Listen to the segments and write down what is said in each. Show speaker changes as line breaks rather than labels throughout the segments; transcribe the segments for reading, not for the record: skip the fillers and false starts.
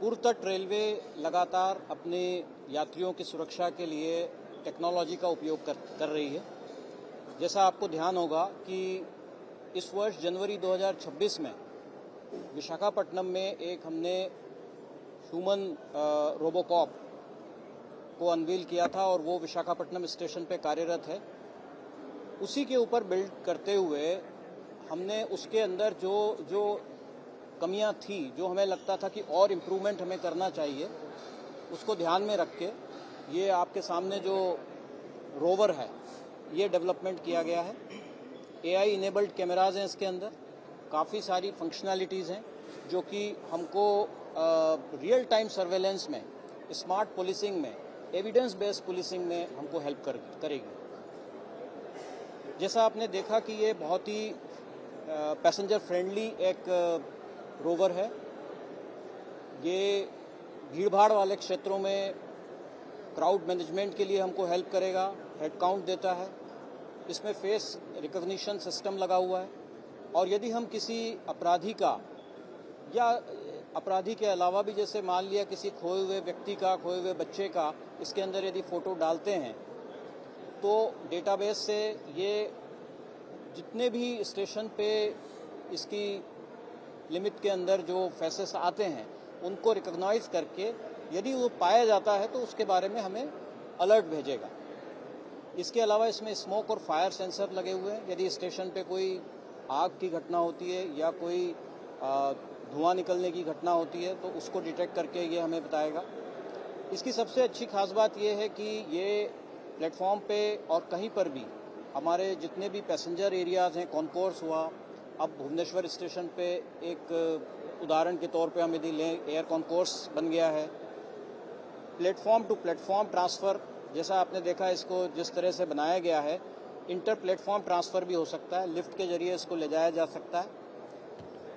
पूर्व तट रेलवे लगातार अपने यात्रियों की सुरक्षा के लिए टेक्नोलॉजी का उपयोग कर रही है। जैसा आपको ध्यान होगा कि इस वर्ष जनवरी 2026 में विशाखापट्टनम में एक हमने ह्यूमन रोबोकॉप को अनवील किया था और वो विशाखापट्टनम स्टेशन पे कार्यरत है। उसी के ऊपर बिल्ड करते हुए हमने उसके अंदर जो कमियां थी, जो हमें लगता था कि और इम्प्रूवमेंट हमें करना चाहिए, उसको ध्यान में रख के ये आपके सामने जो रोवर है ये डेवलपमेंट किया गया है। AI इनेबल्ड कैमराज हैं इसके अंदर, काफ़ी सारी फंक्शनैलिटीज़ हैं जो कि हमको रियल टाइम सर्वेलेंस में, स्मार्ट पुलिसिंग में, एविडेंस बेस्ड पुलिसिंग में हमको हेल्प करेगी। जैसा आपने देखा कि ये बहुत ही पैसेंजर फ्रेंडली एक रोवर है। ये भीड़भाड़ वाले क्षेत्रों में क्राउड मैनेजमेंट के लिए हमको हेल्प करेगा, हेड काउंट देता है। इसमें फेस रिकॉग्निशन सिस्टम लगा हुआ है और यदि हम किसी अपराधी का या अपराधी के अलावा भी, जैसे मान लिया किसी खोए हुए व्यक्ति का, खोए हुए बच्चे का, इसके अंदर यदि फ़ोटो डालते हैं तो डेटाबेस से ये जितने भी स्टेशन पे इसकी लिमिट के अंदर जो फेसेस आते हैं उनको रिकॉग्नाइज करके यदि वो पाया जाता है तो उसके बारे में हमें अलर्ट भेजेगा। इसके अलावा इसमें स्मोक और फायर सेंसर लगे हुए हैं। यदि स्टेशन पे कोई आग की घटना होती है या कोई धुआं निकलने की घटना होती है तो उसको डिटेक्ट करके ये हमें बताएगा। इसकी सबसे अच्छी खास बात ये है कि ये प्लेटफॉर्म पे और कहीं पर भी हमारे जितने भी पैसेंजर एरियाज़ हैं, कॉन्कोर्स हुआ, अब भुवनेश्वर स्टेशन पे एक उदाहरण के तौर पे हम यदि लें, एयर कॉन्कोर्स बन गया है। प्लेटफॉर्म टू प्लेटफॉर्म ट्रांसफ़र, जैसा आपने देखा इसको जिस तरह से बनाया गया है, इंटर प्लेटफॉर्म ट्रांसफ़र भी हो सकता है, लिफ्ट के जरिए इसको ले जाया जा सकता है।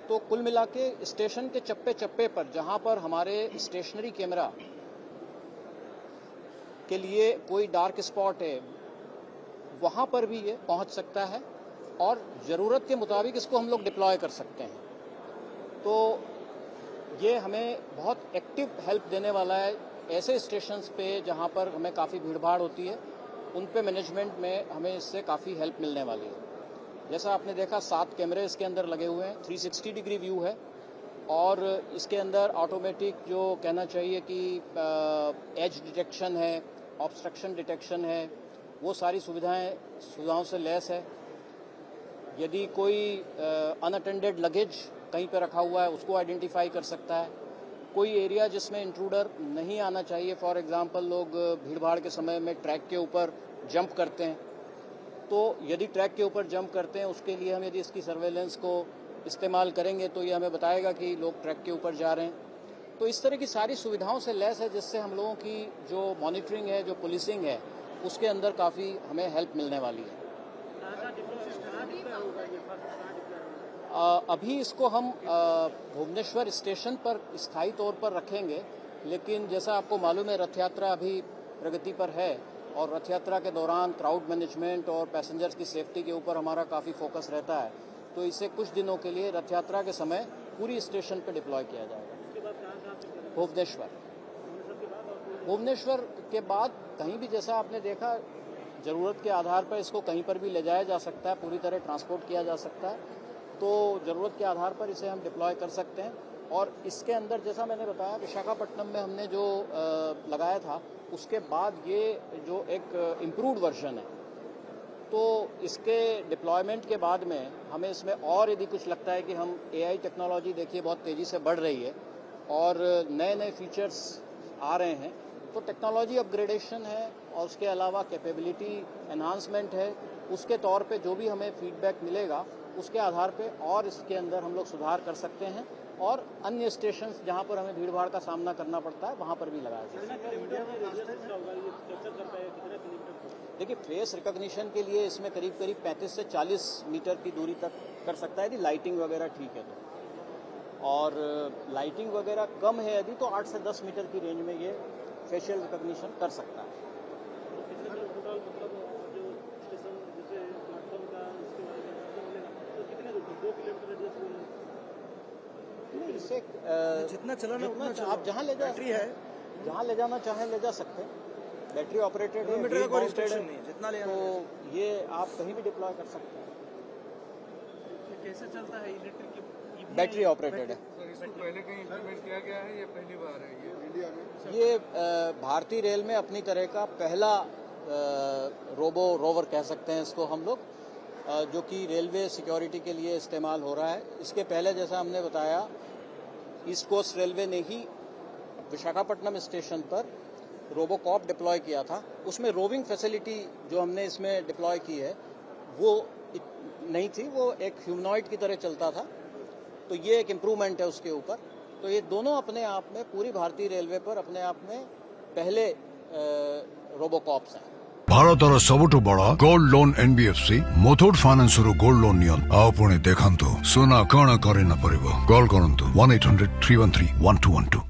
तो कुल मिला के स्टेशन के चप्पे चप्पे पर जहाँ पर हमारे स्टेशनरी कैमरा के लिए कोई डार्क स्पॉट है, वहाँ पर भी ये पहुँच सकता है और ज़रूरत के मुताबिक इसको हम लोग डिप्लॉय कर सकते हैं। तो ये हमें बहुत एक्टिव हेल्प देने वाला है ऐसे स्टेशंस पे जहाँ पर हमें काफ़ी भीड़भाड़ होती है, उन पे मैनेजमेंट में हमें इससे काफ़ी हेल्प मिलने वाली है। जैसा आपने देखा 7 कैमरे इसके अंदर लगे हुए हैं, 360 डिग्री व्यू है और इसके अंदर ऑटोमेटिक जो कहना चाहिए कि एज डिटेक्शन है, ऑब्स्ट्रक्शन डिटेक्शन है, वो सारी सुविधाओं से लैस है। यदि कोई अनअटेंडेड लगेज कहीं पे रखा हुआ है उसको आइडेंटिफाई कर सकता है। कोई एरिया जिसमें इंट्रूडर नहीं आना चाहिए, फॉर एग्जांपल लोग भीड़भाड़ के समय में ट्रैक के ऊपर जंप करते हैं, तो यदि ट्रैक के ऊपर जंप करते हैं उसके लिए हम यदि इसकी सर्वेलेंस को इस्तेमाल करेंगे तो ये हमें बताएगा कि लोग ट्रैक के ऊपर जा रहे हैं। तो इस तरह की सारी सुविधाओं से लैस है जिससे हम लोगों की जो मॉनिटरिंग है, जो पुलिसिंग है, उसके अंदर काफ़ी हमें हेल्प मिलने वाली है। अभी इसको हम भुवनेश्वर स्टेशन पर स्थायी तौर पर रखेंगे, लेकिन जैसा आपको मालूम है रथ यात्रा अभी प्रगति पर है और रथ यात्रा के दौरान क्राउड मैनेजमेंट और पैसेंजर्स की सेफ्टी के ऊपर हमारा काफ़ी फोकस रहता है। तो इसे कुछ दिनों के लिए रथ यात्रा के समय पूरी स्टेशन पर डिप्लॉय किया जाएगा। भुवनेश्वर के बाद कहीं भी, जैसा आपने देखा, ज़रूरत के आधार पर इसको कहीं पर भी ले जाया जा सकता है, पूरी तरह ट्रांसपोर्ट किया जा सकता है। तो ज़रूरत के आधार पर इसे हम डिप्लॉय कर सकते हैं। और इसके अंदर जैसा मैंने बताया विशाखापट्टनम में हमने जो लगाया था उसके बाद ये जो एक इम्प्रूव्ड वर्जन है, तो इसके डिप्लॉयमेंट के बाद में हमें इसमें और यदि कुछ लगता है कि हम AI टेक्नोलॉजी, देखिए बहुत तेज़ी से बढ़ रही है और नए नए फीचर्स आ रहे हैं, तो टेक्नोलॉजी अपग्रेडेशन है और उसके अलावा कैपेबिलिटी एनहांसमेंट है, उसके तौर पे जो भी हमें फीडबैक मिलेगा उसके आधार पे और इसके अंदर हम लोग सुधार कर सकते हैं और अन्य स्टेशन जहां पर हमें भीड़भाड़ का सामना करना पड़ता है वहां पर भी लगाया सकते हैं। देखिए, फेस रिकॉग्निशन के लिए इसमें करीब 35 से 40 मीटर की दूरी तक कर सकता है यदि लाइटिंग वगैरह ठीक है तो, और लाइटिंग वगैरह कम है यदि तो 8 से 10 मीटर की रेंज में ये फेशियल रिकॉग्निशन कर सकता है। इससे
जितना चलाना उतना
आप जहाँ ले जा
बैटरी है,
जहाँ ले जाना चाहें ले जा सकते हैं। बैटरी ऑपरेटेड है,
किलोमीटर का
wheel
कोई
mounted
रिस्ट्रिक्शन
है,
नहीं है, जितना ले
तो ये आप कहीं भी डिप्लॉय कर सकते हैं।
कैसे चलता है इलेक्ट्रिक?
बैटरी ऑपरेटेड है।
सर, इसको पहले कहीं इम्प्लीमेंट किया गया है या पहली बार है ये इंडिया में?
ये भारतीय रेल में अपनी तरह का पहला रोबो रोवर कह सकते हैं इसको हम लोग, जो कि रेलवे सिक्योरिटी के लिए इस्तेमाल हो रहा है। इसके पहले जैसा हमने बताया, ईस्ट कोस्ट रेलवे ने ही विशाखापट्टनम स्टेशन पर रोबोकॉप डिप्लॉय किया था। उसमें रोविंग फैसिलिटी जो हमने इसमें डिप्लॉय की है वो नहीं थी, वो एक ह्यूमनॉइड की तरह चलता था, तो ये एक इम्प्रूवमेंट है उसके ऊपर। तो ये दोनों अपने आप में पूरी भारतीय रेलवे पर अपने आप में पहले रोबोकॉप्स हैं।
भारतर सबुठु बड़ा gold loan NBFC Muthoot finance gold loan नियन आउ पुणी देखंतु सुना कण करे न परिबो कॉल करंतु 1-800-313-1212।